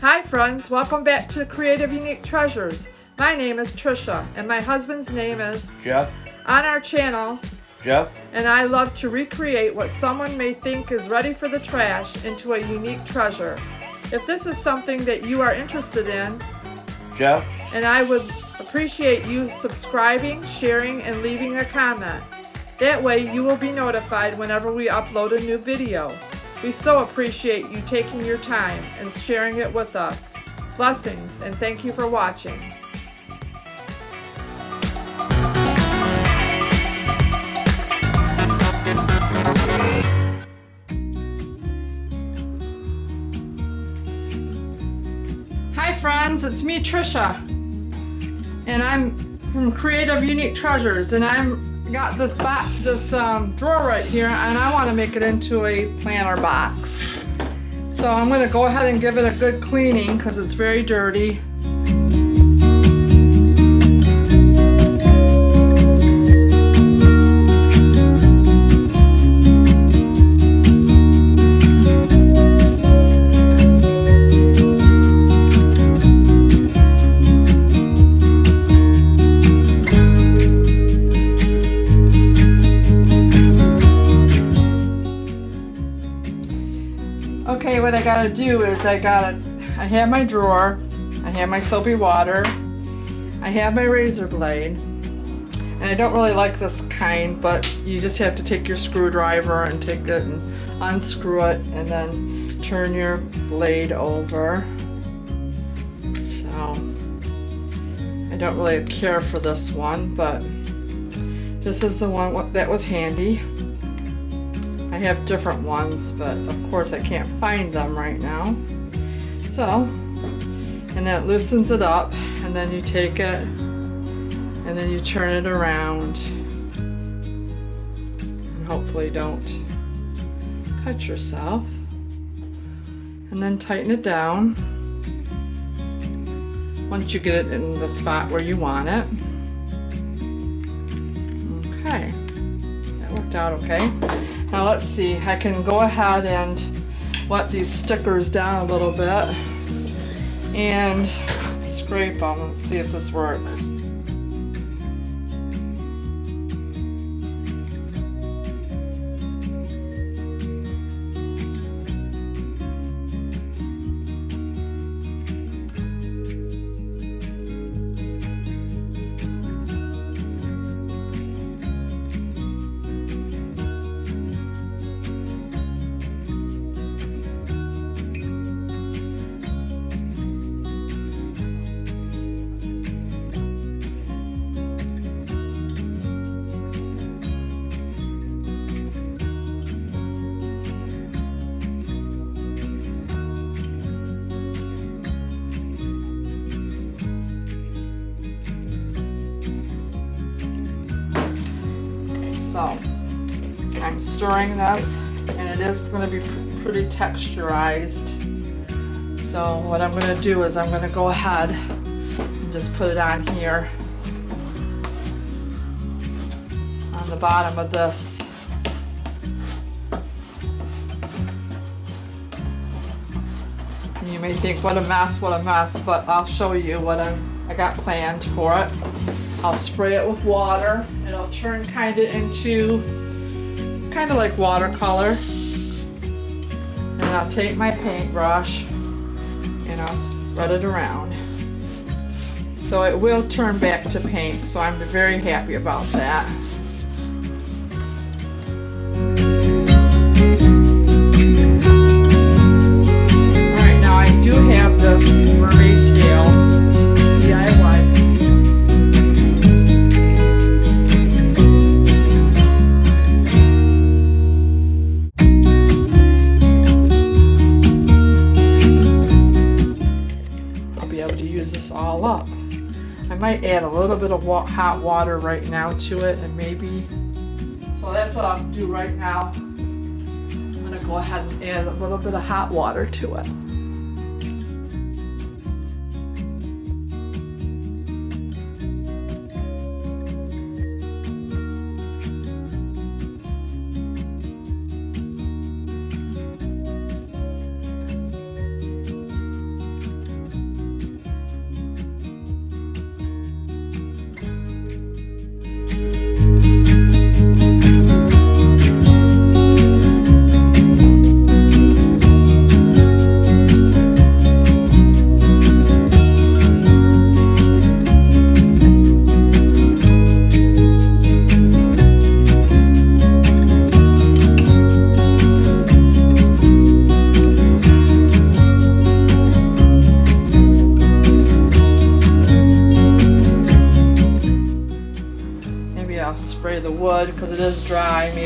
Hi friends, welcome back to Creative Unique Treasures. My name is Trisha and my husband's name is Jeff. On our channel, Jeff. And I love to recreate what someone may think is ready for the trash into a unique treasure. If this is something that you are interested in, Jeff. And I would appreciate you subscribing, sharing, and leaving a comment. That way you will be notified whenever we upload a new video. We so appreciate you taking your time and sharing it with us. Blessings, and thank you for watching. Hi friends, it's me Trisha, and I'm from Creative Unique Treasures, and I'm got this drawer right here, and I want to make it into a planter box. So I'm going to go ahead and give it a good cleaning because it's very dirty. Okay, what I gotta do is I have my drawer, I have my soapy water, I have my razor blade, and I don't really like this kind, but you just have to take your screwdriver and take it and unscrew it and then turn your blade over. So, I don't really care for this one, but this is the one that was handy. I have different ones, but of course I can't find them right now. So, and then it loosens it up, and then you take it and then you turn it around and hopefully don't cut yourself, and then tighten it down once you get it in the spot where you want it. Okay, that worked out okay. Now let's see, I can go ahead and wet these stickers down a little bit and scrape them. Let's see if this works. So I'm stirring this, and it is going to be pretty texturized. So what I'm going to do is I'm going to go ahead and just put it on here on the bottom of this. And you may think, what a mess, but I'll show you what I got planned for it. I'll spray it with water. It'll turn kind of like watercolor. And I'll take my paintbrush and I'll spread it around. So it will turn back to paint, so I'm very happy about that. Alright, now I do have this mermaid tail DIY. All up. I might add a little bit of hot water right now to it, and maybe, so that's what I'll do right now. I'm going to go ahead and add a little bit of hot water to it.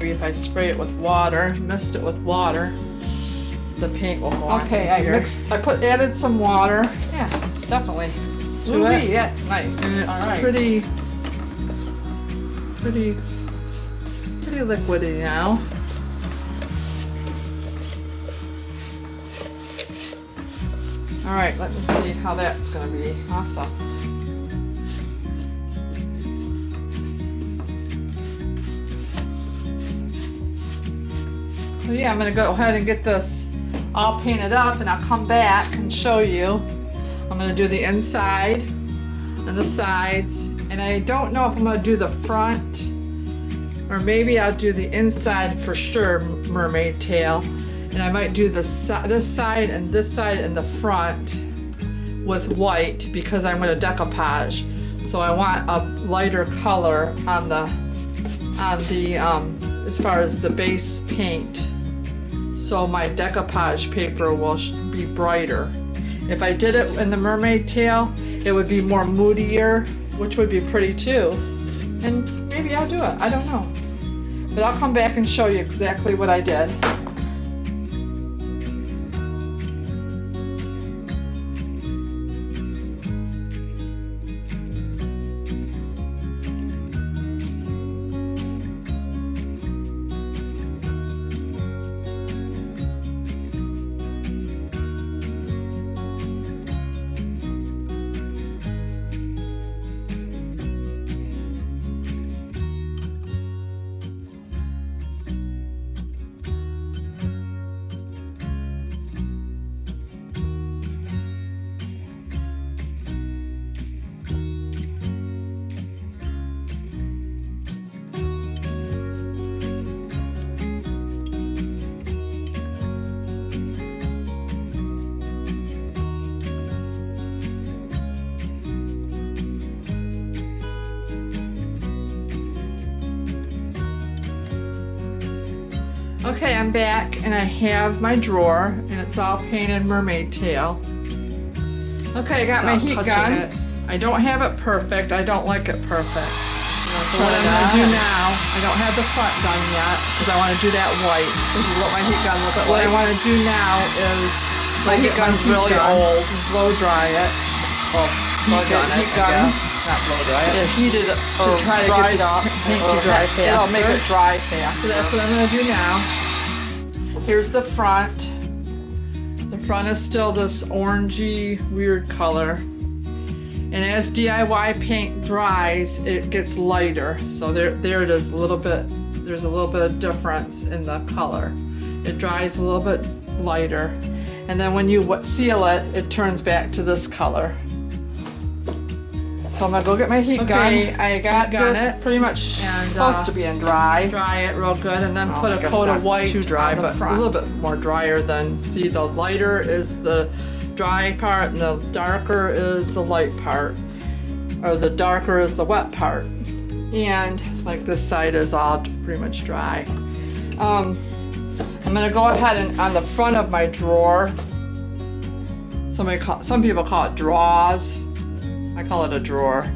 maybe if I spray it with water, mist it with water, the paint will go on Okay, easier. Added some water. Yeah, definitely. To it. That's nice. And it's All right. pretty liquidy now. All right, let me see how that's gonna be. Awesome. So yeah, I'm gonna go ahead and get this all painted up, and I'll come back and show you. I'm gonna do the inside and the sides, and I don't know if I'm gonna do the front, or maybe I'll do the inside for sure, mermaid tail, and I might do this side and this side in the front with white because I'm gonna decoupage. So I want a lighter color on the as far as the base paint, so my decoupage paper will be brighter. If I did it in the mermaid tail, it would be more moodier, which would be pretty too. And maybe I'll do it, I don't know. But I'll come back and show you exactly what I did. Okay, I'm back and I have my drawer and it's all painted mermaid tail. Okay, I got my heat gun. I don't have it perfect. I don't like it perfect. So what I'm going to do now, I don't have the front done yet because I want to do that white. This is what my heat gun looks But what like. I want to do now is My heat gun's really old. blow dry it. Well, heat gun. Not blow dry it. Yeah, heat it to try to dry get the it up. paint to dry faster. It'll make it dry faster. So that's what I'm going to do now. Here's the front. The front is still this orangey weird color. And as DIY paint dries, it gets lighter. So there it is, a little bit. There's a little bit of difference in the color. It dries a little bit lighter. And then when you seal it, it turns back to this color. So I'm gonna go get my heat gun. I got this pretty much and, supposed to be in dry. Dry it real good, and then Well, put I a guess coat not of white too dry, on the but front. A little bit more drier than, see, the lighter is the dry part and the darker is the light part, or the darker is the wet part. And like this side is all pretty much dry. I'm gonna go ahead and on the front of my drawer, some people call it drawers. I call it a drawer. See,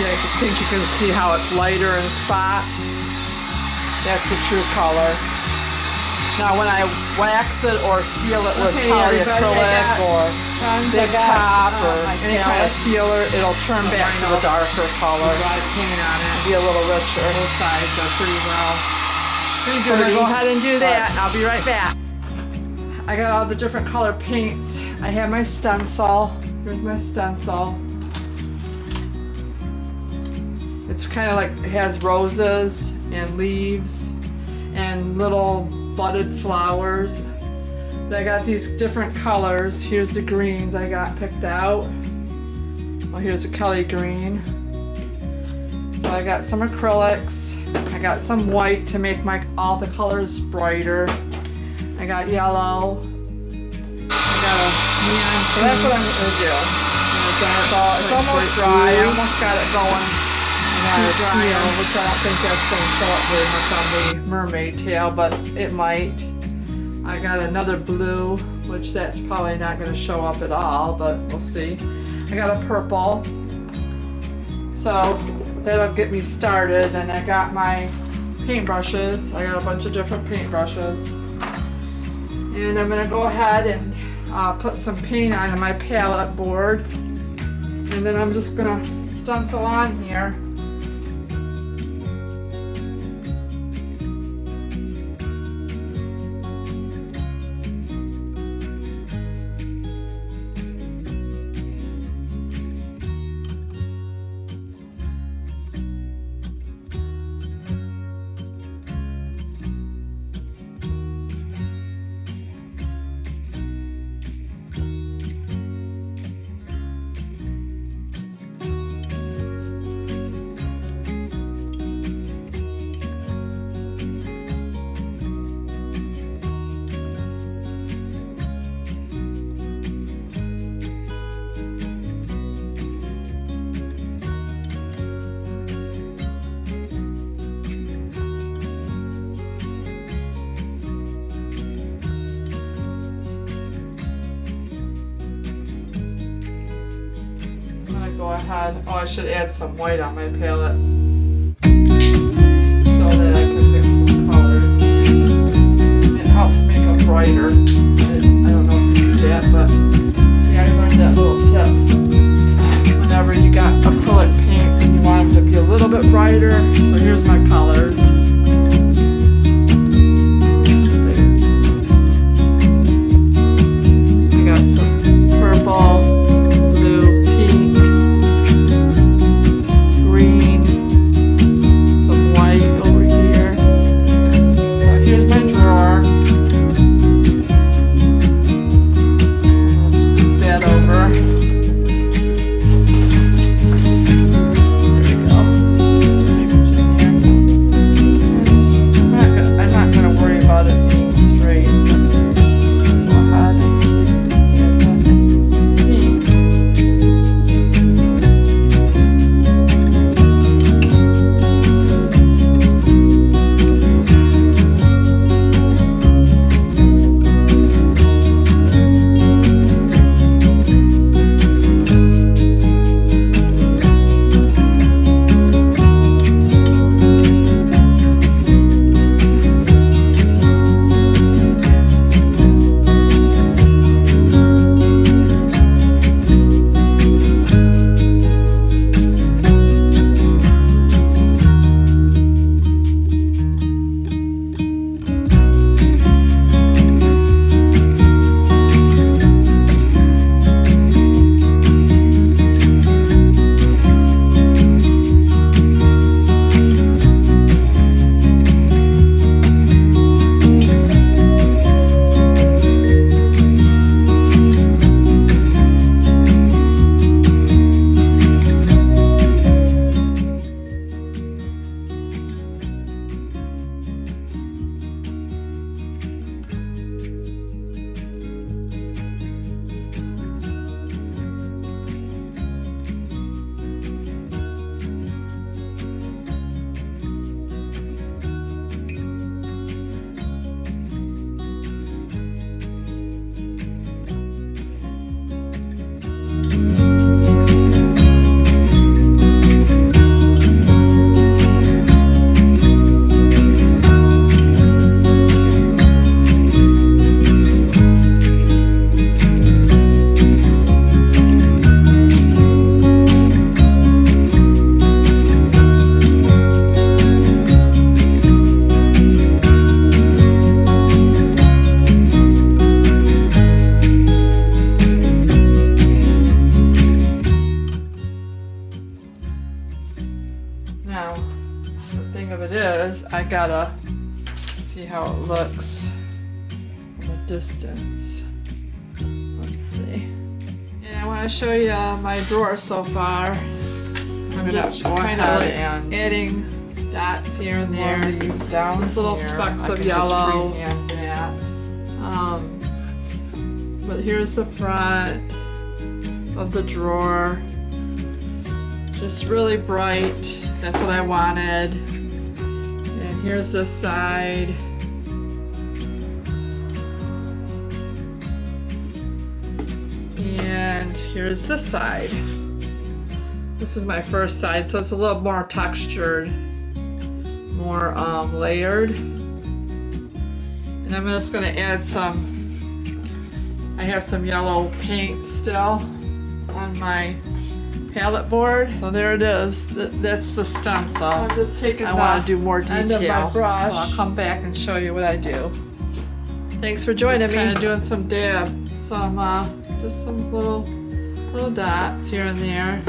I think you can see how it's lighter in spots. That's the true color. Now when I wax it or seal it with polyacrylic or big top or any kind of sealer, it'll turn back to the darker color. A lot of paint on it. Be a little richer. Both sides are pretty So I'm gonna go ahead and do that, but- and I'll be right back. I got all the different color paints. I have my stencil. Here's my stencil. It's kind of like, it has roses and leaves and little budded flowers. But I got these different colors. Here's the greens I got picked out. Well, here's a Kelly green. So I got some acrylics. I got some white to make all the colors brighter. I got yellow. I got a neon. So that's what I'm gonna do. It's almost dry. I almost got it going. I got a teal, which I don't think that's gonna show up very much on the mermaid tail, but it might. I got another blue, which that's probably not gonna show up at all, but we'll see. I got a purple. So that'll get me started. Then I got my paintbrushes. I got a bunch of different paintbrushes. And I'm gonna go ahead and put some paint on my palette board. And then I'm just gonna stencil on here. Go ahead. Oh, I should add some white on my palette so that I can mix some colors. It helps make them brighter. I don't know if you do that, but yeah, I learned that little tip. Whenever you got acrylic paints and you want them to be a little bit brighter, so here's my colors. I got some purple, I gotta see how it looks from a distance. Let's see. And I want to show you my drawer so far. I'm just kind of like adding dots here and there. Use down just little here. specks I of can yellow. Just freehand that. But here's the front of the drawer. Just really bright. That's what I wanted. And here's this side. And here's this side. This is my first side, so it's a little more textured, more layered. And I'm just gonna add some, I have some yellow paint still on my palette board. So there it is. That's the stencil. I'm just taking I want to do more detail, end of my brush. So I'll come back and show you what I do. Thanks for joining me. Kind of doing some dab, just some little dots here and there.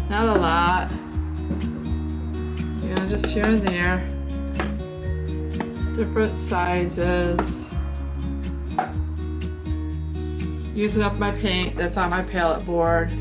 Not a lot. Yeah, just here and there. Different sizes. Using up my paint that's on my palette board.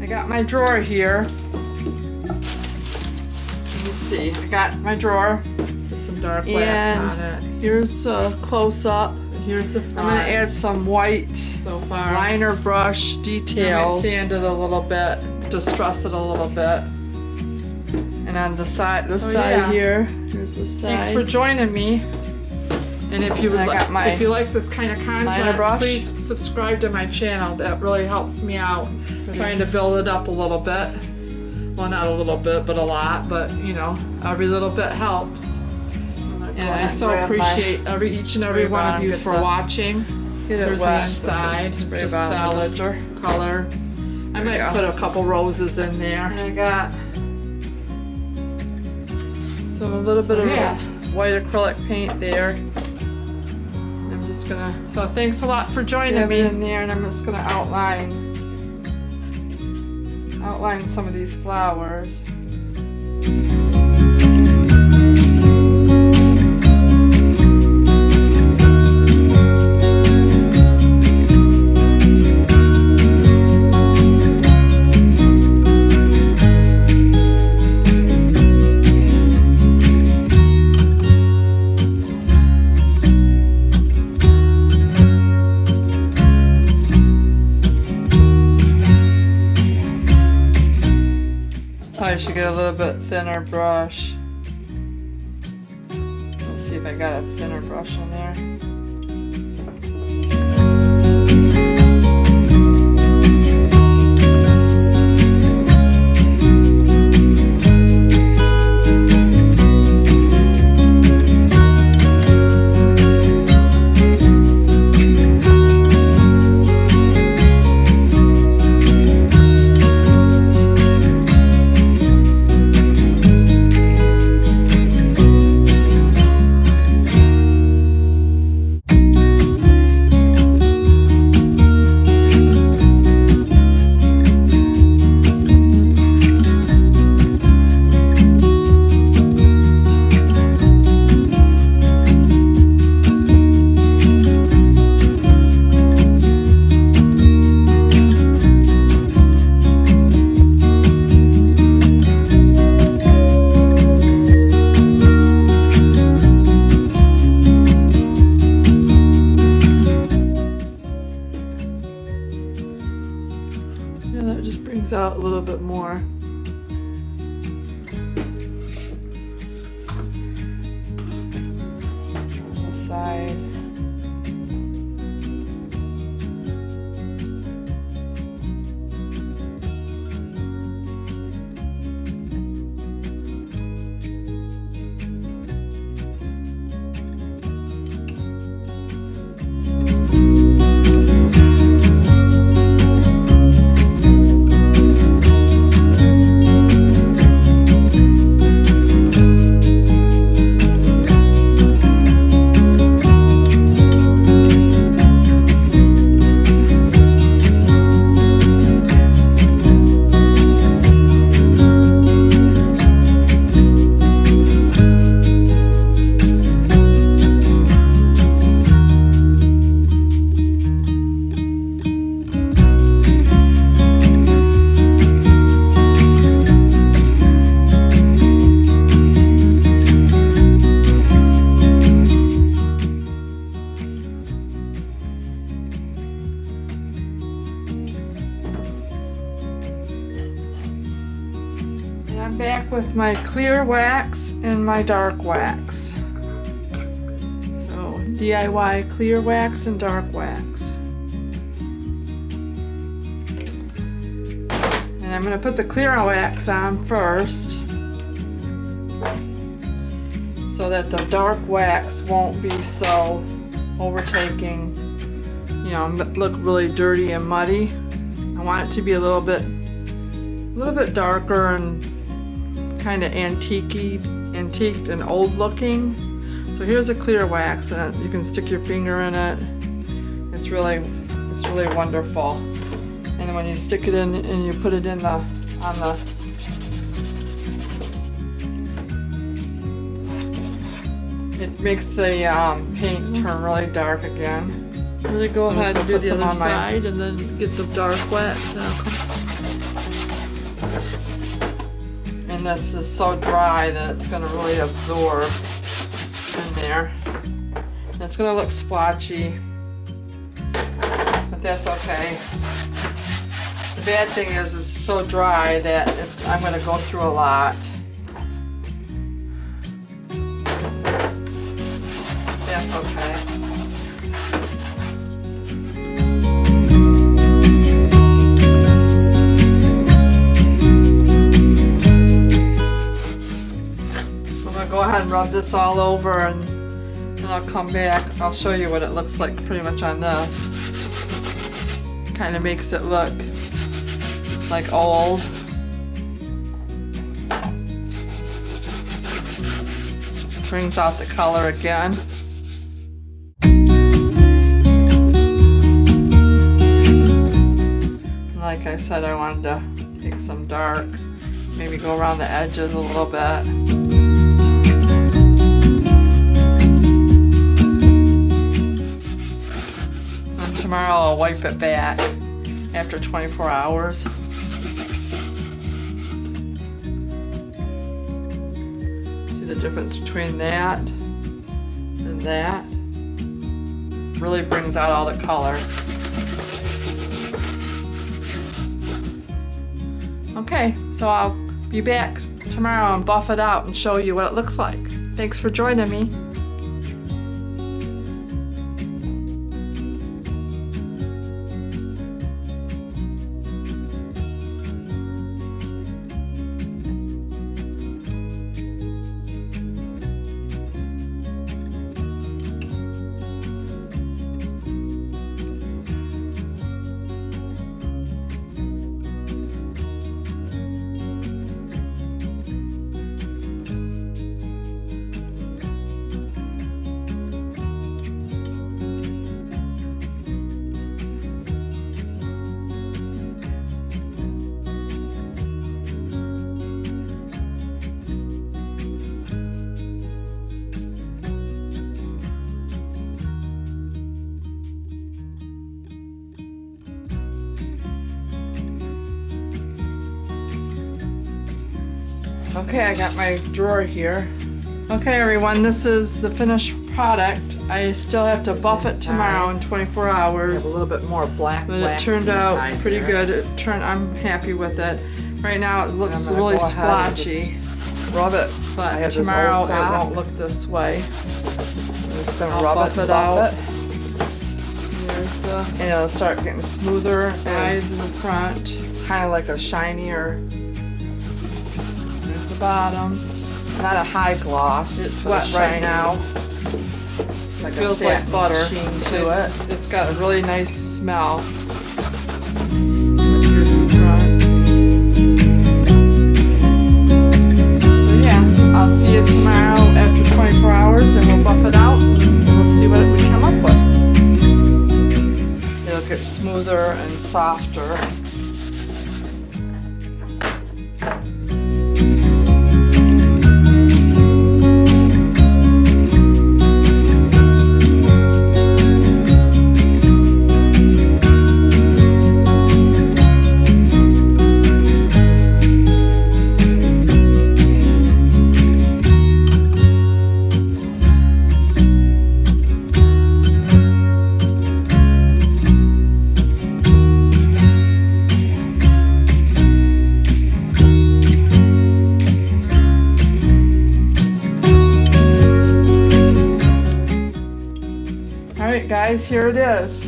I got my drawer here. Let me see. I got my drawer with some dark wax on it. Here's a close-up. Here's the front. I'm gonna add some white so far liner brush details. Sand it a little bit, distress it a little bit. And on the side, here. Here's the side. Thanks for joining me. And if you like this kind of content, please subscribe to my channel. That really helps me out. Trying to build it up a little bit. Well, not a little bit, but a lot. But you know, every little bit helps. And I so appreciate each and every one of you for watching. Here's the inside. It's just solid color. I might put a couple roses in there. And I got a little bit of white acrylic paint there. So thanks a lot for joining me in there, and I'm just gonna outline some of these flowers. I should get a little bit thinner brush. Let's see if I got a thinner brush in there. Out a little bit more. On the side. back with my clear wax and my dark wax. So DIY clear wax and dark wax. And I'm going to put the clear wax on first so that the dark wax won't be so overtaking, you know, look really dirty and muddy. I want it to be a little bit darker and kind of antiqued and old looking. So here's a clear wax, and you can stick your finger in it. It's really wonderful. And then when you stick it in and you put it in it makes the paint turn really dark again. I'm gonna go ahead and do the other side and then get the dark wax now. And this is so dry that it's gonna really absorb in there. And it's gonna look splotchy, but that's okay. The bad thing is it's so dry that I'm gonna go through a lot. That's okay. Go ahead and rub this all over, and then I'll come back. I'll show you what it looks like pretty much on this. Kind of makes it look like old. Brings out the color again. Like I said, I wanted to take some dark, maybe go around the edges a little bit. Tomorrow I'll wipe it back after 24 hours. See the difference between that and that? Really brings out all the color. Okay, so I'll be back tomorrow and buff it out and show you what it looks like. Thanks for joining me. Okay, I got my drawer here. Okay everyone, this is the finished product. I still have to buff it tomorrow in 24 hours. Have a little bit more black but wax it turned out pretty there. good. I'm happy with it. Right now it looks really splotchy. Rub it. But tomorrow it won't look this way. I'm just gonna I'll rub buff it it out. It. There's the, and it'll start getting smoother sides in the front. Kind of like a shinier, There's the bottom. not a high gloss. It's but wet right now. Like It feels like butter. It's got a really nice smell. Here's the front. So yeah, I'll see you tomorrow after 24 hours and we'll buff it out and we'll see what we come up with. It'll get smoother and softer. guys, here it is.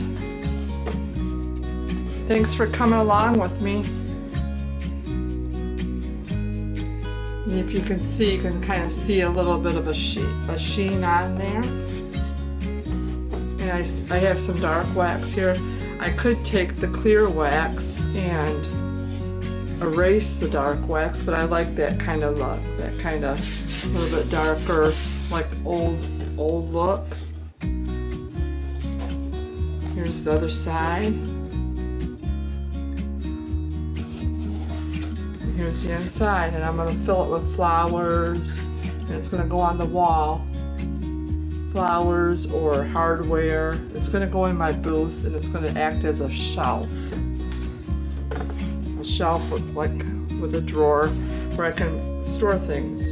Thanks for coming along with me. And if you can see, you can kind of see a little bit of a sheen on there. And I have some dark wax here. I could take the clear wax and erase the dark wax, but I like that kind of look, that kind of a little bit darker, like old look. Here's the other side. And here's the inside, and I'm going to fill it with flowers, and it's going to go on the wall. Flowers or hardware. It's going to go in my booth, and it's going to act as a shelf. A shelf with a drawer where I can store things.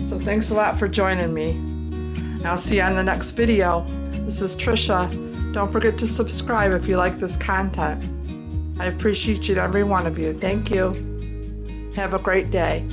So thanks a lot for joining me. And I'll see you on the next video. This is Trisha. Don't forget to subscribe if you like this content. I appreciate each and every one of you. Thank you. Have a great day.